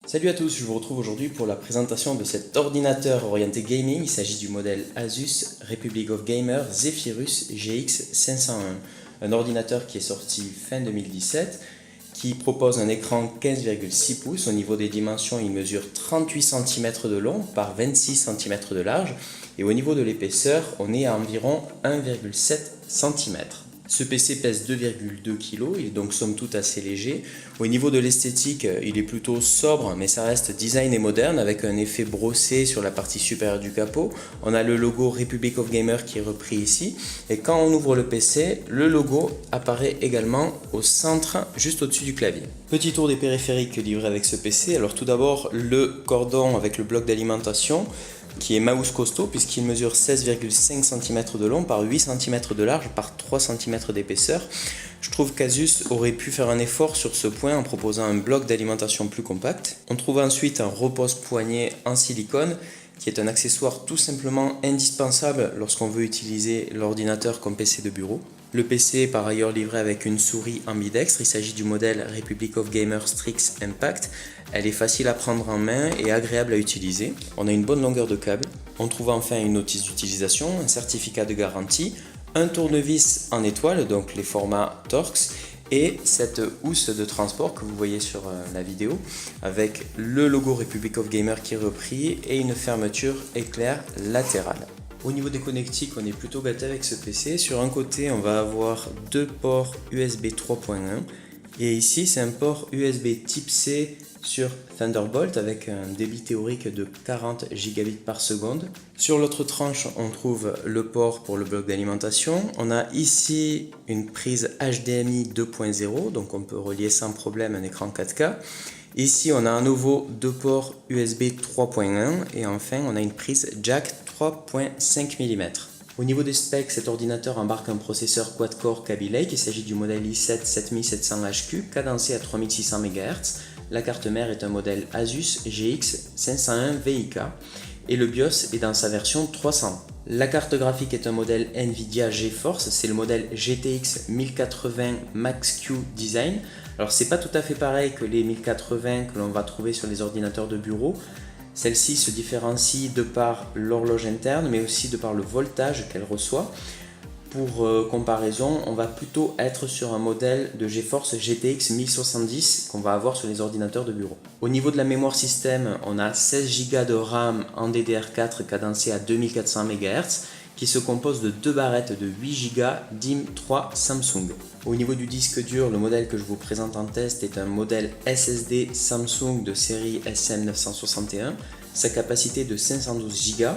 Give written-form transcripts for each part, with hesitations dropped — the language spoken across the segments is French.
Salut à tous, je vous retrouve aujourd'hui pour la présentation de cet ordinateur orienté gaming. Il s'agit du modèle Asus Republic of Gamers Zephyrus GX 501. Un ordinateur qui est sorti fin 2017, qui propose un écran 15,6 pouces. Au niveau des dimensions, il mesure 38 cm de long par 26 cm de large. Et au niveau de l'épaisseur, on est à environ 1,7 cm. Ce PC pèse 2,2 kg, il est donc somme toute assez léger. Au niveau de l'esthétique, il est plutôt sobre, mais ça reste design et moderne avec un effet brossé sur la partie supérieure du capot. On a le logo Republic of Gamers qui est repris ici. Et quand on ouvre le PC, le logo apparaît également au centre, juste au-dessus du clavier. Petit tour des périphériques livrés avec ce PC. Alors tout d'abord, le cordon avec le bloc d'alimentation, qui est mouse costaud puisqu'il mesure 16,5 cm de long par 8 cm de large par 3 cm d'épaisseur. Je trouve qu'Asus aurait pu faire un effort sur ce point en proposant un bloc d'alimentation plus compact. On trouve ensuite un repose-poignet en silicone qui est un accessoire tout simplement indispensable lorsqu'on veut utiliser l'ordinateur comme PC de bureau. Le PC est par ailleurs livré avec une souris ambidextre, il s'agit du modèle Republic of Gamers Strix Impact. Elle est facile à prendre en main et agréable à utiliser. On a une bonne longueur de câble. On trouve enfin une notice d'utilisation, un certificat de garantie, un tournevis en étoile, donc les formats Torx, et cette housse de transport que vous voyez sur la vidéo avec le logo Republic of Gamers qui est repris et une fermeture éclair latérale. Au niveau des connectiques, on est plutôt gâté avec ce PC. Sur un côté, on va avoir deux ports USB 3.1 et ici, c'est un port USB Type C sur Thunderbolt avec un débit théorique de 40 Gb par seconde. Sur l'autre tranche, on trouve le port pour le bloc d'alimentation. On a ici une prise HDMI 2.0, donc on peut relier sans problème un écran 4K. Ici, on a à nouveau deux ports USB 3.1 et enfin, on a une prise jack 3.5 mm. Au niveau des specs, cet ordinateur embarque un processeur quad-core Kaby Lake. Il s'agit du modèle i7-7700HQ cadencé à 3600 MHz. La carte mère est un modèle Asus GX 501 VIK et le BIOS est dans sa version 300. La carte graphique est un modèle Nvidia GeForce, c'est le modèle GTX 1080 Max-Q Design. Alors c'est pas tout à fait pareil que les 1080 que l'on va trouver sur les ordinateurs de bureau. Celle-ci se différencie de par l'horloge interne mais aussi de par le voltage qu'elle reçoit. Pour comparaison, on va plutôt être sur un modèle de GeForce GTX 1070 qu'on va avoir sur les ordinateurs de bureau. Au niveau de la mémoire système, on a 16 Go de RAM en DDR4 cadencé à 2400 MHz qui se compose de deux barrettes de 8 Go DIMM3 Samsung. Au niveau du disque dur, le modèle que je vous présente en test est un modèle SSD Samsung de série SM961. Sa capacité de 512 Go.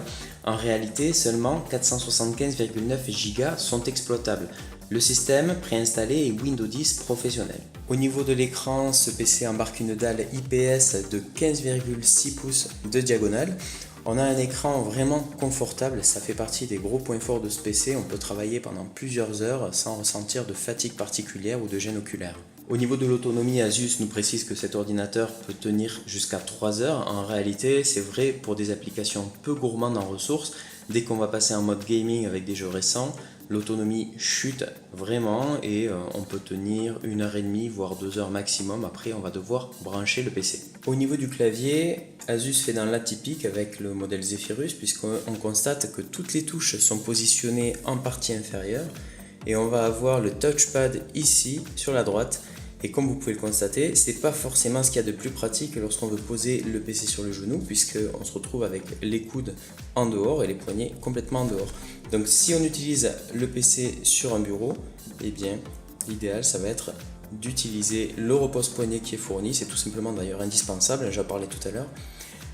En réalité, seulement 475,9 Go sont exploitables. Le système préinstallé est Windows 10 professionnel. Au niveau de l'écran, ce PC embarque une dalle IPS de 15,6 pouces de diagonale. On a un écran vraiment confortable, ça fait partie des gros points forts de ce PC. On peut travailler pendant plusieurs heures sans ressentir de fatigue particulière ou de gêne oculaire. Au niveau de l'autonomie, Asus nous précise que cet ordinateur peut tenir jusqu'à 3 heures. En réalité, c'est vrai pour des applications peu gourmandes en ressources. Dès qu'on va passer en mode gaming avec des jeux récents, l'autonomie chute vraiment et on peut tenir 1h30 voire 2 heures maximum. Après, on va devoir brancher le PC. Au niveau du clavier, Asus fait dans l'atypique avec le modèle Zephyrus puisqu'on constate que toutes les touches sont positionnées en partie inférieure et on va avoir le touchpad ici sur la droite. Et comme vous pouvez le constater, c'est pas forcément ce qu'il y a de plus pratique lorsqu'on veut poser le PC sur le genou puisqu'on se retrouve avec les coudes en dehors et les poignets complètement en dehors. Donc si on utilise le PC sur un bureau, eh bien l'idéal ça va être d'utiliser le repose-poignet qui est fourni, c'est tout simplement d'ailleurs indispensable, j'en parlais tout à l'heure,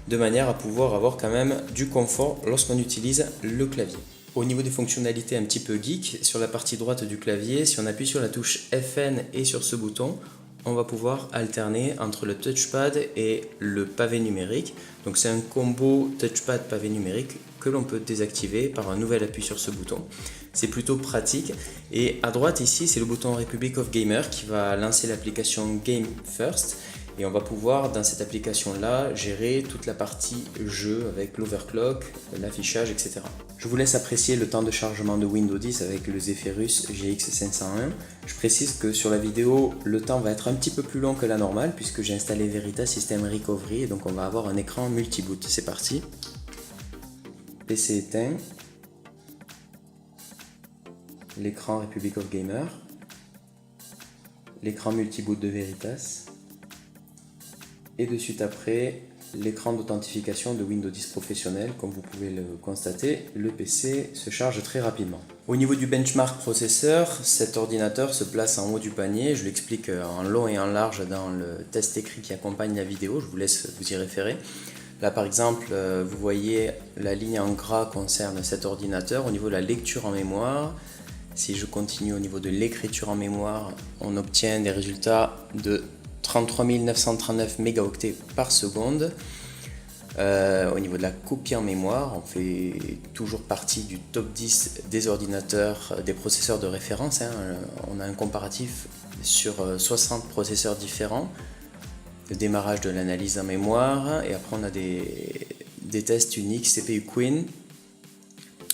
de manière à pouvoir avoir quand même du confort lorsqu'on utilise le clavier. Au niveau des fonctionnalités un petit peu geek, sur la partie droite du clavier, si on appuie sur la touche FN et sur ce bouton, on va pouvoir alterner entre le touchpad et le pavé numérique. Donc c'est un combo touchpad pavé numérique que l'on peut désactiver par un nouvel appui sur ce bouton. C'est plutôt pratique. Et à droite ici, c'est le bouton Republic of Gamers qui va lancer l'application Game First. Et on va pouvoir dans cette application là gérer toute la partie jeu avec l'overclock, l'affichage, etc. Je vous laisse apprécier le temps de chargement de Windows 10 avec le Zephyrus GX 501. Je précise que sur la vidéo le temps va être un petit peu plus long que la normale puisque j'ai installé Veritas System Recovery et donc on va avoir un écran multi-boot. C'est parti. PC éteint. L'écran Republic of Gamer, l'écran multi-boot de Veritas, et de suite après, l'écran d'authentification de Windows 10 professionnel. Comme vous pouvez le constater, le PC se charge très rapidement. Au niveau du benchmark processeur, cet ordinateur se place en haut du panier. Je l'explique en long et en large dans le test écrit qui accompagne la vidéo, je vous laisse vous y référer. Là par exemple, vous voyez la ligne en gras concerne cet ordinateur. Au niveau de la lecture en mémoire, si je continue au niveau de l'écriture en mémoire, on obtient des résultats de 33 939 mégaoctets par seconde. Au niveau de la copie en mémoire, on fait toujours partie du top 10 des ordinateurs, des processeurs de référence. On a un comparatif sur 60 processeurs différents. Le démarrage de l'analyse en mémoire, et après on a des tests uniques CPU Queen.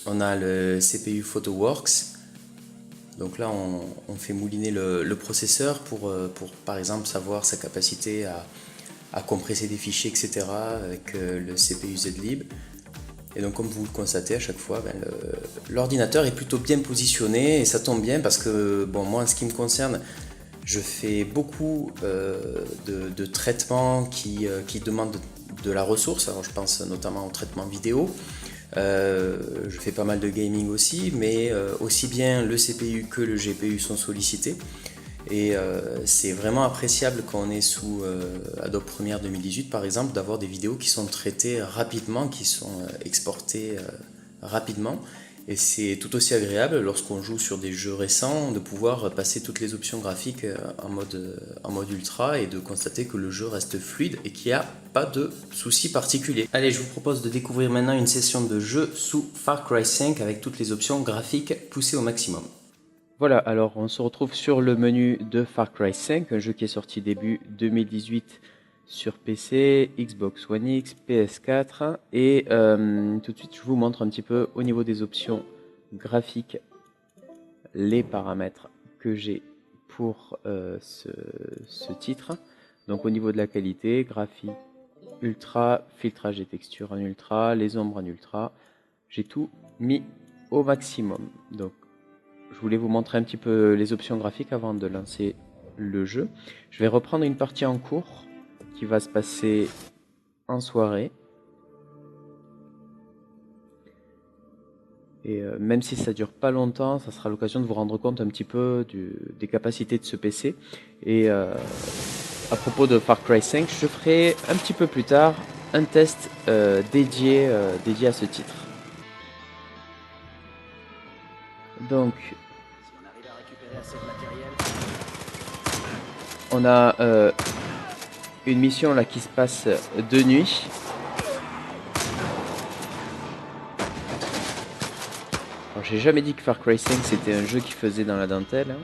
On a le CPU PhotoWorks. Donc là, on fait mouliner le processeur pour par exemple savoir sa capacité à compresser des fichiers, etc. avec le CPU Zlib. Et donc comme vous le constatez à chaque fois, l'ordinateur est plutôt bien positionné et ça tombe bien parce que bon, moi en ce qui me concerne, je fais beaucoup de traitements qui demandent de la ressource. Alors je pense notamment au traitement vidéo. Je fais pas mal de gaming aussi, mais aussi bien le CPU que le GPU sont sollicités. Et c'est vraiment appréciable quand on est sous Adobe Premiere 2018 par exemple, d'avoir des vidéos qui sont traitées rapidement, qui sont exportées rapidement. Et c'est tout aussi agréable lorsqu'on joue sur des jeux récents de pouvoir passer toutes les options graphiques en mode ultra et de constater que le jeu reste fluide et qu'il n'y a pas de soucis particuliers. Allez, je vous propose de découvrir maintenant une session de jeu sous Far Cry 5 avec toutes les options graphiques poussées au maximum. Voilà, alors on se retrouve sur le menu de Far Cry 5, un jeu qui est sorti début 2018 sur PC, Xbox One X, PS4 et tout de suite je vous montre un petit peu au niveau des options graphiques les paramètres que j'ai pour ce titre. Donc au niveau de la qualité, graphie ultra, filtrage des textures en ultra, les ombres en ultra, j'ai tout mis au maximum. Donc je voulais vous montrer un petit peu les options graphiques avant de lancer le jeu. Je vais reprendre une partie en cours qui va se passer en soirée. Et même si ça dure pas longtemps, ça sera l'occasion de vous rendre compte un petit peu des capacités de ce PC. Et à propos de Far Cry 5, je ferai un petit peu plus tard un test dédié à ce titre. Donc, on a une mission là qui se passe de nuit. Alors, j'ai jamais dit que Far Cry 5 c'était un jeu qui faisait dans la dentelle.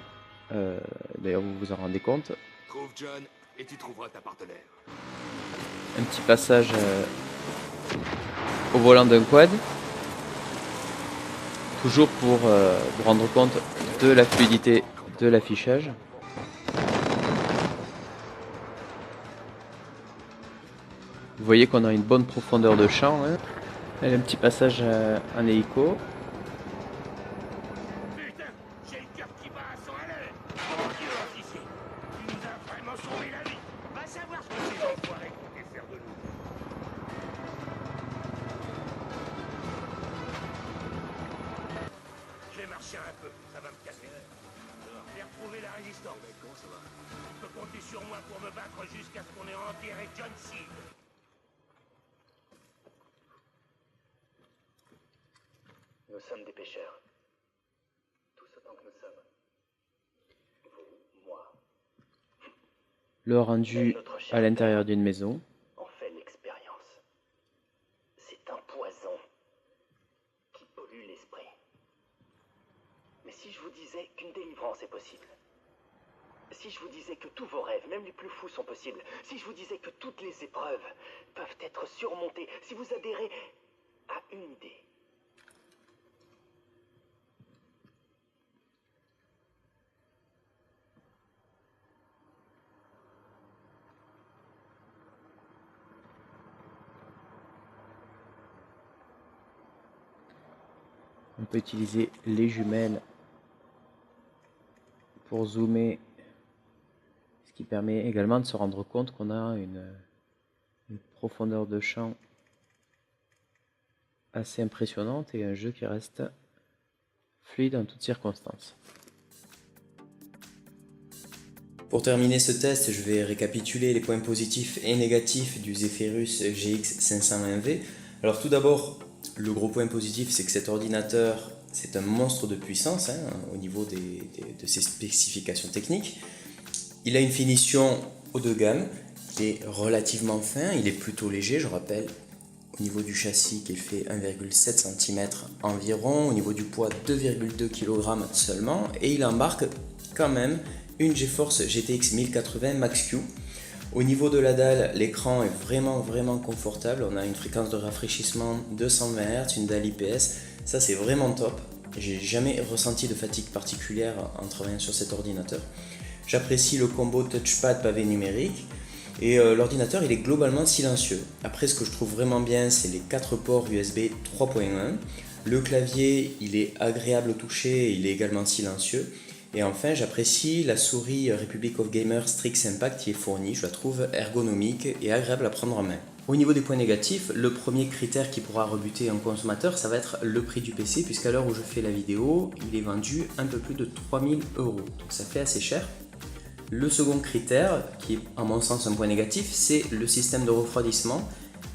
D'ailleurs, vous vous en rendez compte. Trouve John et tu trouveras ta partenaire. Un petit passage au volant d'un quad. Toujours pour vous rendre compte de la fluidité de l'affichage. Vous voyez qu'on a une bonne profondeur de champ. Hein. Là, un petit passage en hélico. Putain, j'ai le cœur qui bat à 100 à l'heure. Mon Dieu, officier, tu nous as vraiment sauvé la vie. Va savoir ce que ces enfoirés comptaient faire de nous. Je vais marcher un peu, ça va me casser. J'ai retrouvé la résistance. Comment ça va? Tu peux compter sur moi pour me battre jusqu'à ce qu'on ait enterré John Seed. Nous sommes des pêcheurs. Tous autant que nous sommes. Vous, moi. Le rendu à l'intérieur d'une maison. On fait l'expérience. C'est un poison qui pollue l'esprit. Mais si je vous disais qu'une délivrance est possible, Si je vous disais que tous vos rêves, même les plus fous, sont possibles, si je vous disais que toutes les épreuves peuvent être surmontées, si vous adhérez à une idée. On peut utiliser les jumelles pour zoomer, ce qui permet également de se rendre compte qu'on a une profondeur de champ assez impressionnante et un jeu qui reste fluide en toutes circonstances. Pour terminer ce test, je vais récapituler les points positifs et négatifs du Zephyrus GX 520V. Alors tout d'abord, le gros point positif, c'est que cet ordinateur, c'est un monstre de puissance au niveau de ses spécifications techniques. Il a une finition haut de gamme, qui est relativement fin, il est plutôt léger, je rappelle, au niveau du châssis qu'il fait 1,7 cm environ, au niveau du poids 2,2 kg seulement, et il embarque quand même une GeForce GTX 1080 Max-Q. Au niveau de la dalle, l'écran est vraiment confortable, on a une fréquence de rafraîchissement de 120 Hz, une dalle IPS, ça c'est vraiment top. J'ai jamais ressenti de fatigue particulière en travaillant sur cet ordinateur. J'apprécie le combo touchpad pavé numérique et l'ordinateur il est globalement silencieux. Après, ce que je trouve vraiment bien, c'est les 4 ports USB 3.1. Le clavier il est agréable au toucher et il est également silencieux. Et enfin, j'apprécie la souris Republic of Gamers Strix Impact qui est fournie, je la trouve ergonomique et agréable à prendre en main. Au niveau des points négatifs, le premier critère qui pourra rebuter un consommateur, ça va être le prix du PC, puisqu'à l'heure où je fais la vidéo, il est vendu un peu plus de 3000 €, donc ça fait assez cher. Le second critère, qui est à mon sens un point négatif, c'est le système de refroidissement.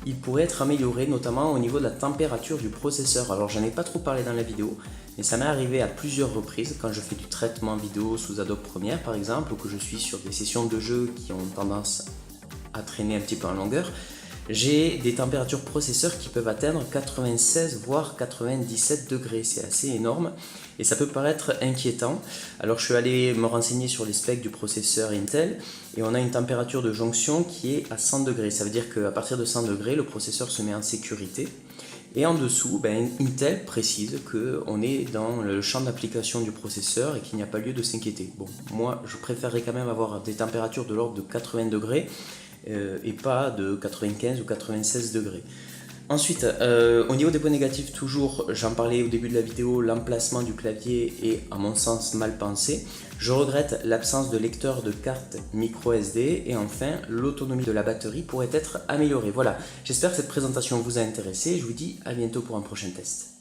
Il pourrait être amélioré, notamment au niveau de la température du processeur. Alors j'en ai pas trop parlé dans la vidéo, mais ça m'est arrivé à plusieurs reprises quand je fais du traitement vidéo sous Adobe Premiere par exemple, ou que je suis sur des sessions de jeu qui ont tendance à traîner un petit peu en longueur. J'ai des températures processeurs qui peuvent atteindre 96 voire 97 degrés, c'est assez énorme et ça peut paraître inquiétant. Alors je suis allé me renseigner sur les specs du processeur Intel et on a une température de jonction qui est à 100 degrés, ça veut dire qu'à partir de 100 degrés le processeur se met en sécurité. Et en dessous, Intel précise qu'on est dans le champ d'application du processeur et qu'il n'y a pas lieu de s'inquiéter. Bon, moi je préférerais quand même avoir des températures de l'ordre de 80 degrés et pas de 95 ou 96 degrés. Ensuite, au niveau des points négatifs, toujours, j'en parlais au début de la vidéo, l'emplacement du clavier est à mon sens mal pensé. Je regrette l'absence de lecteur de carte micro SD et enfin, l'autonomie de la batterie pourrait être améliorée. Voilà, j'espère que cette présentation vous a intéressé. Je vous dis à bientôt pour un prochain test.